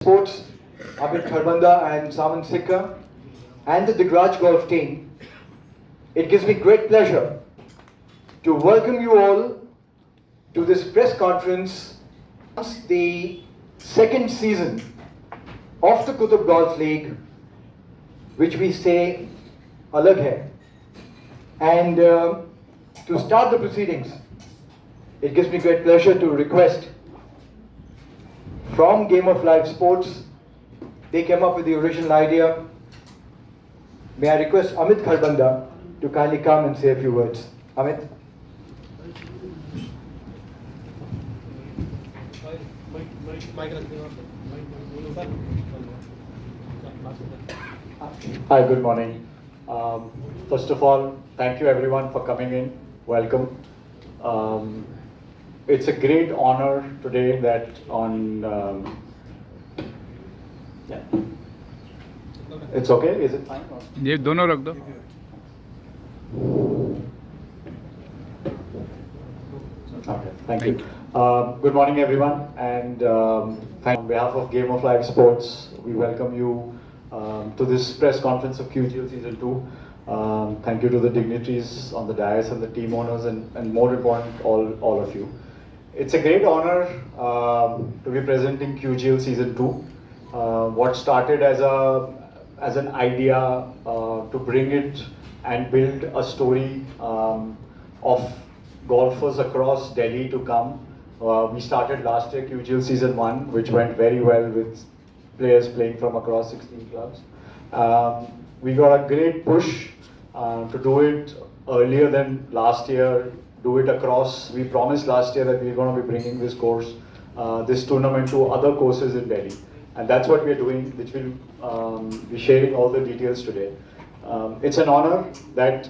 Sports, Amit Kharbanda and Saman Sikka, and the Digraj Golf team, it gives me great pleasure to welcome you all to this press conference, the second season of the Qutab Golf League, which we say alag hai. And to start the proceedings, it gives me great pleasure to request from Game of Life Sports. They came up with the original idea. May I request Amit Kharbanda to kindly come and say a few words. Amit. Hi, good morning. First of all, thank you everyone for coming in. Welcome. It's a great honor today that yeah. It's okay? Is it fine? ये दोनों रख दो. Okay, thank you. Good morning everyone, and on behalf of Game of Life Sports, we welcome you to this press conference of QGL Season 2. Thank you to the dignitaries on the dais and the team owners, and more important, all of you. It's a great honor to be presenting QGL Season 2. What started as an idea to bring it and build a story of golfers across Delhi to come. We started last year QGL Season 1, which went very well with players playing from across 16 clubs. We got a great push to do it earlier than last year, do it across. We promised last year that we're going to be bringing this course, this tournament to other courses in Delhi. And that's what we're doing, which we'll be sharing all the details today. It's an honor that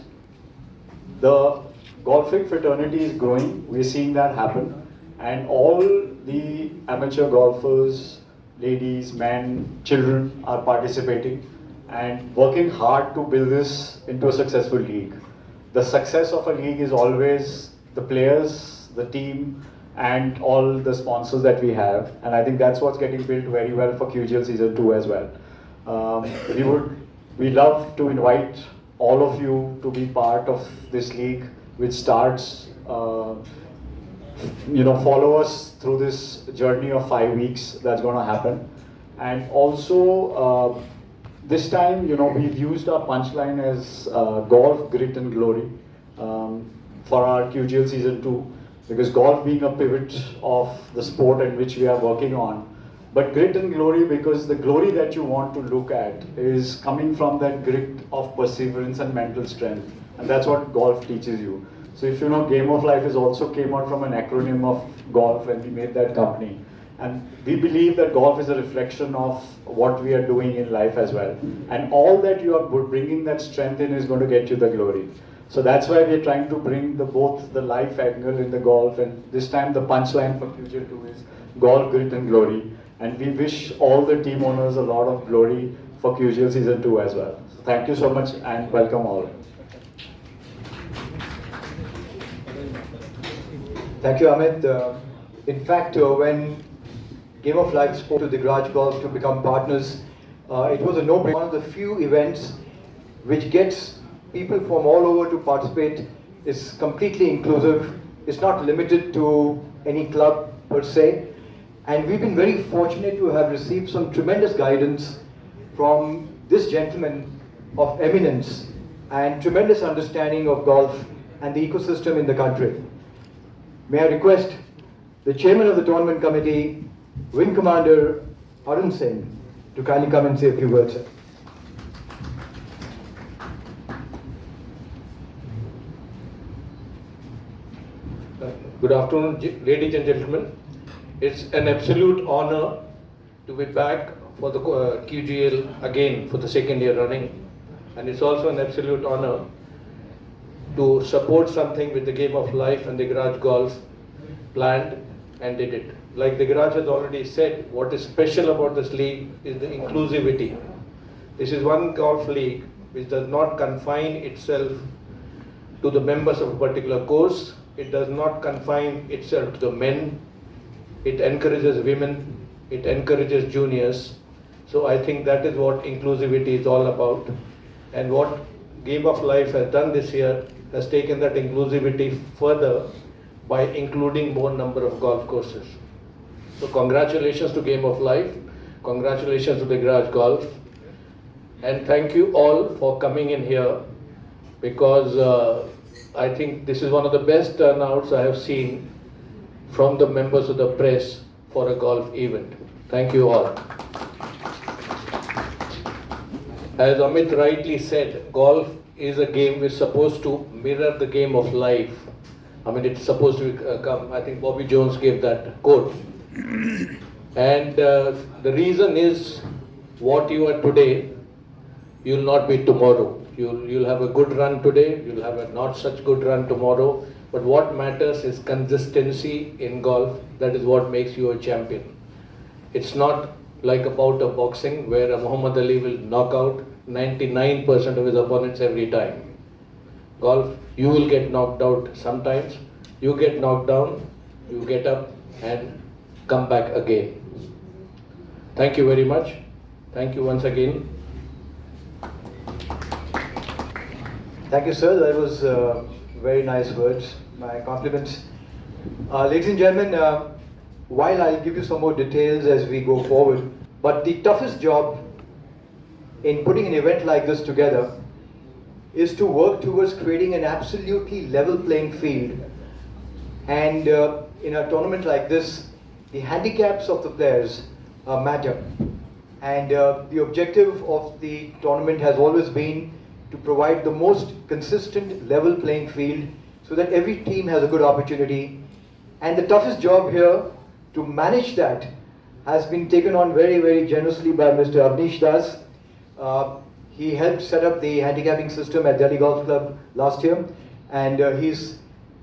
the golfing fraternity is growing. We're seeing that happen. And all the amateur golfers, ladies, men, children are participating and working hard to build this into a successful league. The success of a league is always the players, the team, and all the sponsors that we have. And I think that's what's getting built very well for QGL Season 2 as well. We love to invite all of you to be part of this league, which starts, follow us through this journey of 5 weeks that's going to happen. And also, this time, we've used our punchline as golf, grit and glory for our QGL Season 2, because golf being a pivot of the sport in which we are working on, but grit and glory because the glory that you want to look at is coming from that grit of perseverance and mental strength, and that's what golf teaches you. So if you know, Game of Life is also came out from an acronym of golf when we made that company. And we believe that golf is a reflection of what we are doing in life as well. And all that you are bringing that strength in is going to get you the glory. So that's why we are trying to bring both the life angle in the golf, and this time the punchline for QGL 2 is golf, grit and glory. And we wish all the team owners a lot of glory for QGL Season 2 as well. So thank you so much and welcome all. Thank you, Amit. In fact, when Game of Life spoke to the Digraj Golf to become partners, it was a no-brainer. One of the few events which gets people from all over to participate, is completely inclusive. It's not limited to any club per se. And we've been very fortunate to have received some tremendous guidance from this gentleman of eminence and tremendous understanding of golf and the ecosystem in the country. May I request the chairman of the tournament committee, Wing Commander Arun Singh, to kindly come and say a few words. Good afternoon, ladies and gentlemen. It's an absolute honor to be back for the QGL again for the second year running. And it's also an absolute honor to support something with the Game of Life and the Garage Golf planned and did it. Like the Garage has already said, what is special about this league is the inclusivity. This is one golf league which does not confine itself to the members of a particular course. It does not confine itself to the men. It encourages women. it encourages juniors. So I think that is what inclusivity is all about. And what Game of Life has done this year has taken that inclusivity further by including more number of golf courses. So congratulations to Game of Life, congratulations to the Garage Golf, and thank you all for coming in here, because I think this is one of the best turnouts I have seen from the members of the press for a golf event. Thank you all. As Amit rightly said, golf is a game which is supposed to mirror the game of life. I mean, it's supposed to come, I think Bobby Jones gave that quote. And the reason is, what you are today, you will not be tomorrow. You'll have a good run today, you'll have a not such good run tomorrow. But what matters is consistency in golf. That is what makes you a champion. It's not like a bout of boxing where Muhammad Ali will knock out 99% of his opponents every time. Golf, you will get knocked out sometimes. You get knocked down, you get up and come back again. Thank you very much. Thank you once again. Thank you, sir. That was very nice words. My compliments. Ladies and gentlemen, while I'll give you some more details as we go forward, but the toughest job in putting an event like this together is to work towards creating an absolutely level playing field. And in a tournament like this, the handicaps of the players matter. And the objective of the tournament has always been to provide the most consistent level playing field so that every team has a good opportunity. And the toughest job here to manage that has been taken on very, very generously by Mr. Avnish Das. He helped set up the handicapping system at Delhi Golf Club last year, and he's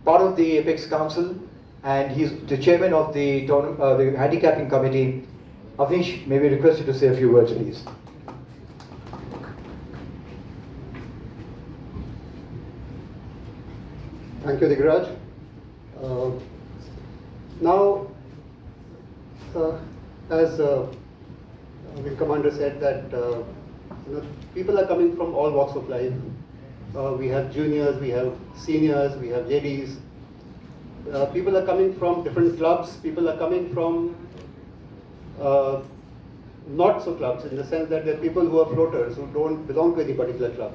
part of the Apex Council, and he's the chairman of the handicapping committee. Avnish, may we request you to say a few words, please. Thank you, Digraj. Now, as Wing Commander said, that people are coming from all walks of life. We have juniors, we have seniors, we have ladies. People are coming from different clubs. People are coming from not so clubs, in the sense that there are people who are floaters who don't belong to any particular club.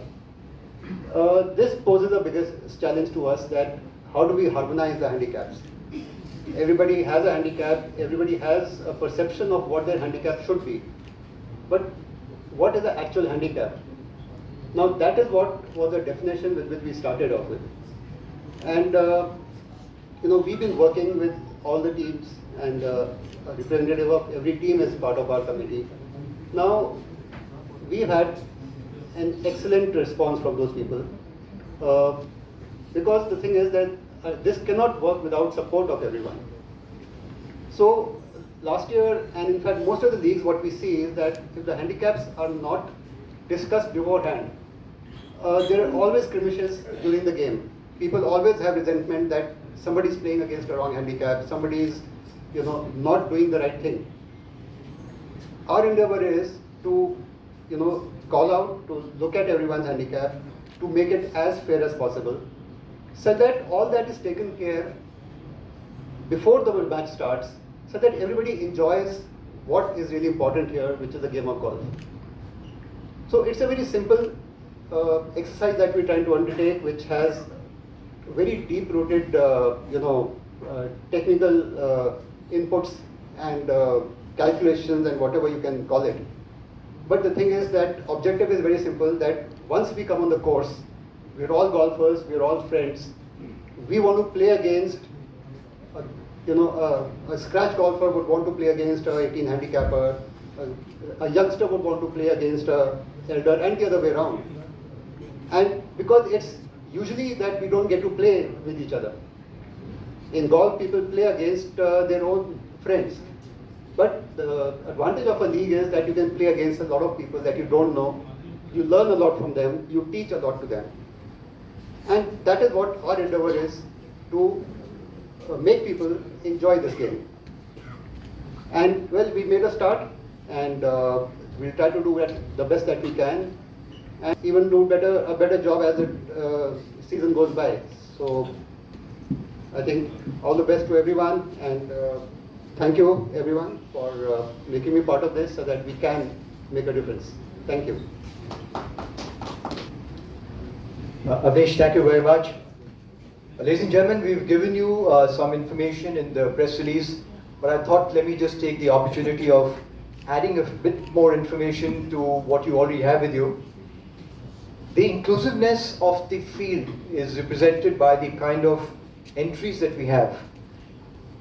This poses the biggest challenge to us, that how do we harmonize the handicaps? Everybody has a handicap, everybody has a perception of what their handicap should be. But what is the actual handicap? Now that is what was the definition with which we started off with. And we've been working with all the teams, and a representative of every team is part of our committee. Now, we've had an excellent response from those people, because the thing is that this cannot work without support of everyone. So last year, and in fact most of the leagues, what we see is that if the handicaps are not discussed beforehand, there are always skirmishes during the game. People always have resentment that somebody's playing against a wrong handicap, somebody's not doing the right thing. Our endeavor is to call out, to look at everyone's handicap, to make it as fair as possible, so that all that is taken care before the match starts, so that everybody enjoys what is really important here, which is the game of golf. So it's a very simple exercise that we're trying to undertake, which has very deep-rooted, technical inputs and calculations and whatever you can call it. But the thing is that objective is very simple, that once we come on the course, we're all golfers, we're all friends. We want to play against, a scratch golfer would want to play against a 18 handicapper, a youngster would want to play against a elder, and the other way around. And because it's usually that we don't get to play with each other. In golf, people play against their own friends. But the advantage of a league is that you can play against a lot of people that you don't know. You learn a lot from them, you teach a lot to them. And that is what our endeavor is, to make people enjoy this game. And well, we made a start, and we'll try to do the best that we can, and even do a better job as the season goes by. So I think all the best to everyone, and thank you everyone for making me part of this so that we can make a difference. Thank you. Avnish, thank you very much. Ladies and gentlemen, we've given you some information in the press release, but I thought let me just take the opportunity of adding a bit more information to what you already have with you. The inclusiveness of the field is represented by the kind of entries that we have.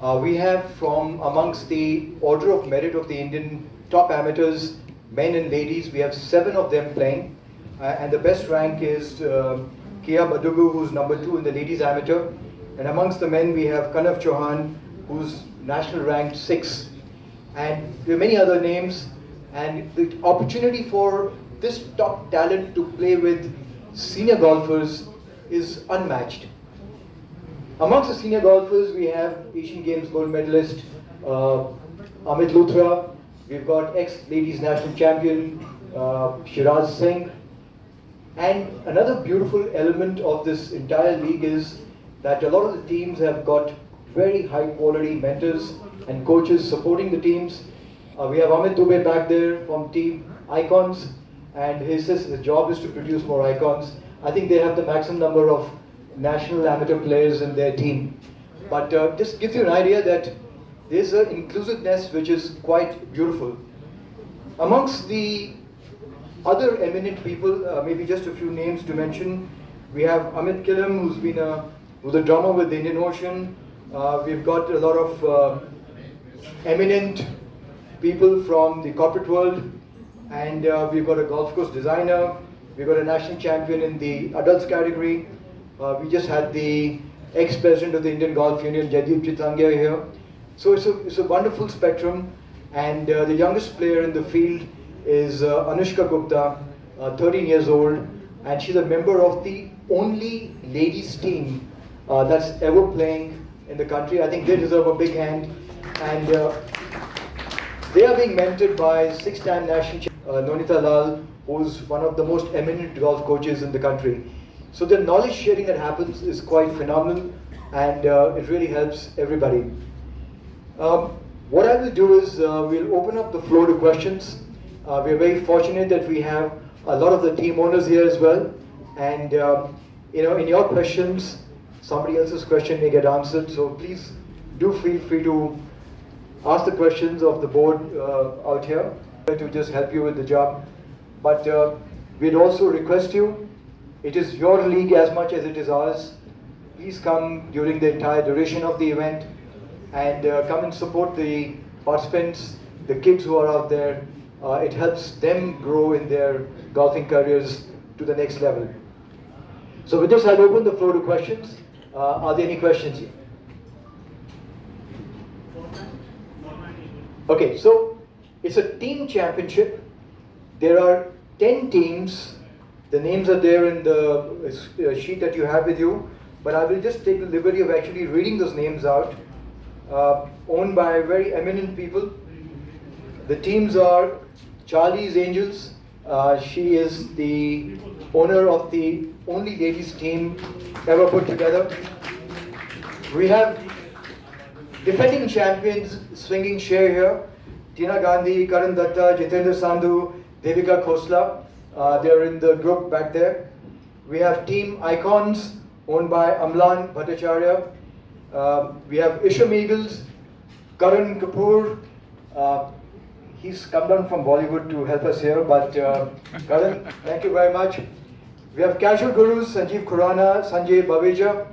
We have from amongst the order of merit of the Indian top amateurs, men and ladies, we have 7 of them playing. And the best rank is Kia Badugu, who's number 2 in the ladies amateur. And amongst the men, we have Kanav Chauhan, who's national ranked 6. And there are many other names. And the opportunity for this top talent to play with senior golfers is unmatched. Amongst the senior golfers, we have Asian Games gold medalist Amit Luthra. We've got ex-ladies national champion Shiraz Singh. And another beautiful element of this entire league is that a lot of the teams have got very high quality mentors and coaches supporting the teams. We have Amit Dubey back there from team Icons, and his job is to produce more icons. I think they have the maximum number of national amateur players in their team. But just gives you an idea that there's an inclusiveness which is quite beautiful. Amongst the other eminent people, maybe just a few names to mention. We have Amit Kilam, who's a drummer with the Indian Ocean. We've got a lot of eminent people from the corporate world, and we've got a golf course designer. We've got a national champion in the adults category. We just had the ex-president of the Indian Golf Union, Jaideep Chitlangia, here. So it's a wonderful spectrum, and the youngest player in the field is Anushka Gupta, 13 years old, and she's a member of the only ladies team that's ever playing in the country. I think they deserve a big hand, and they are being mentored by 6-time national champion Nonita Lal, who's one of the most eminent golf coaches in the country. So the knowledge sharing that happens is quite phenomenal, and it really helps everybody. What I will do is we'll open up the floor to questions. We're very fortunate that we have a lot of the team owners here as well, and in your questions, somebody else's question may get answered. So please do feel free to ask the questions of the board out here to just help you with the job. But we'd also request you, it is your league as much as it is ours. Please come during the entire duration of the event and come and support the participants, the kids who are out there. It helps them grow in their golfing careers to the next level. So with this, I'll open the floor to questions. Are there any questions here? Okay, so it's a team championship. There are 10 teams. The names are there in the sheet that you have with you, but I will just take the liberty of actually reading those names out. Owned by very eminent people. The teams are Charlie's Angels. She is the owner of the only ladies team ever put together. We have defending champions swinging share here. Tina Gandhi, Karan Datta, Jitendra Sandhu, Devika Khosla. They're in the group back there. We have Team Icons, owned by Amlan Bhattacharya. We have Isham Eagles, Karan Kapoor. He's come down from Bollywood to help us here, but Karan, thank you very much. We have Casual Gurus, Sanjeev Khurana, Sanjay Baveja.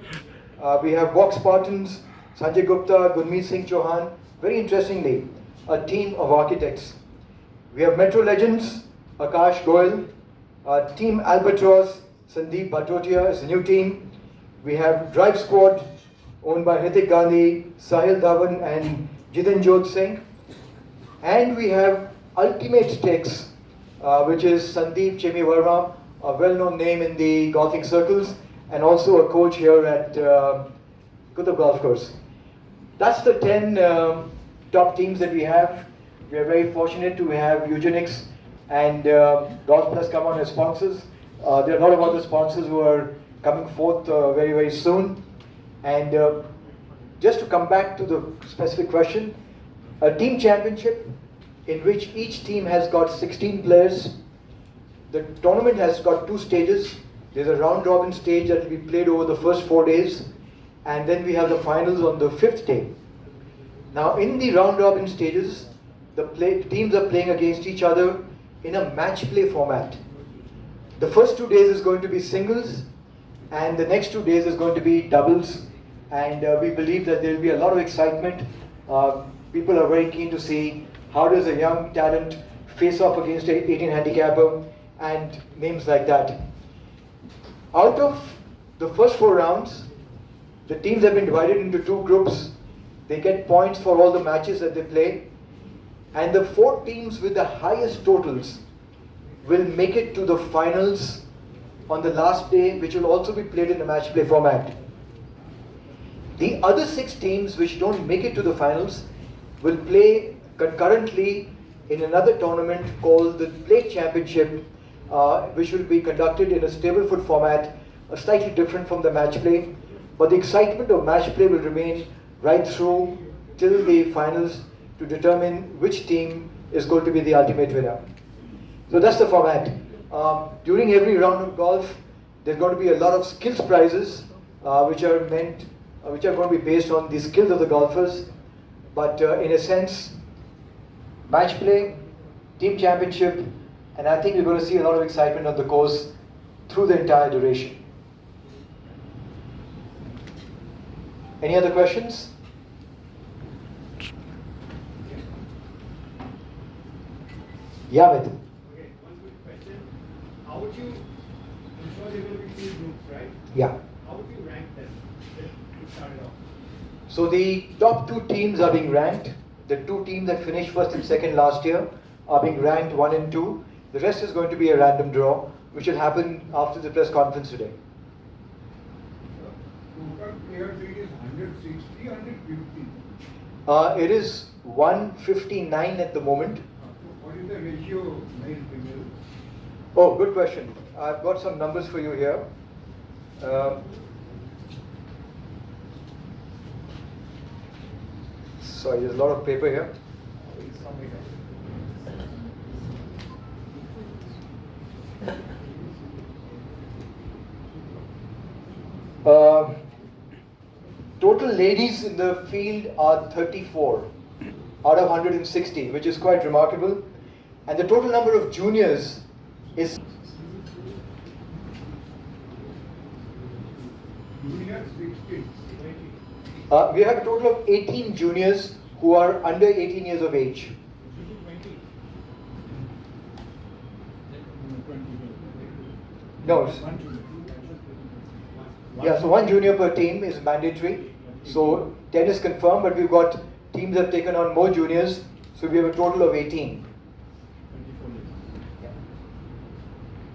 We have Vox Spartans, Sanjay Gupta, Gurmeet Singh Chauhan. Very interestingly, a team of architects. We have Metro Legends, Akash Goyal. Team Albatross, Sandeep Batotia is a new team. We have Drive Squad, owned by Hrithik Gandhi, Sahil Dhawan and Jitinjot Singh. And we have Ultimate Stakes, which is Sandeep Chemi Verma, a well-known name in the golfing circles, and also a coach here at Qutab Golf Course. That's the 10 top teams that we have. We are very fortunate to have Eugenics and Golf Plus come on as sponsors. There are a lot of other sponsors who are coming forth very, very soon. And just to come back to the specific question, a team championship in which each team has got 16 players. The tournament has got 2 stages. There's a round robin stage that will be played over the first 4 days, and then we have the finals on the 5th day. Now in the round robin stages, the teams are playing against each other in a match play format. The first 2 days is going to be singles, and the next 2 days is going to be doubles, and we believe that there will be a lot of excitement. People are very keen to see how does a young talent face off against an 18 handicapper and names like that. Out of the first 4 rounds, the teams have been divided into 2 groups. They get points for all the matches that they play, and the 4 teams with the highest totals will make it to the finals on the last day, which will also be played in a match play format. The other 6 teams which don't make it to the finals will play concurrently in another tournament called the Plate Championship, which will be conducted in a stable-foot format, slightly different from the match play. But the excitement of match play will remain right through till the finals to determine which team is going to be the ultimate winner. So that's the format. During every round of golf, there's going to be a lot of skills prizes, which are going to be based on the skills of the golfers. But in a sense, match play, team championship, and I think we're going to see a lot of excitement on the course through the entire duration. Any other questions? Yeah, Amit. Okay, one quick question. How would you, I'm sure there will be 3 groups, right? Yeah. How would you rank them to start it off? So the top 2 teams are being ranked. The 2 teams that finished first and second last year are being ranked 1 and 2. The rest is going to be a random draw, which will happen after the press conference today. Total player field is 160, 150. It is 159 at the moment. What is the ratio male female? Oh, good question. I've got some numbers for you here. Sorry, there's a lot of paper here. Total ladies in the field are 34 out of 160, which is quite remarkable. And the total number of juniors is Junior 16. we have a total of 18 juniors who are under 18 years of age. No. Yeah, so 1 junior per team is mandatory. So 10 is confirmed, but we've got teams that have taken on more juniors, so we have a total of 18.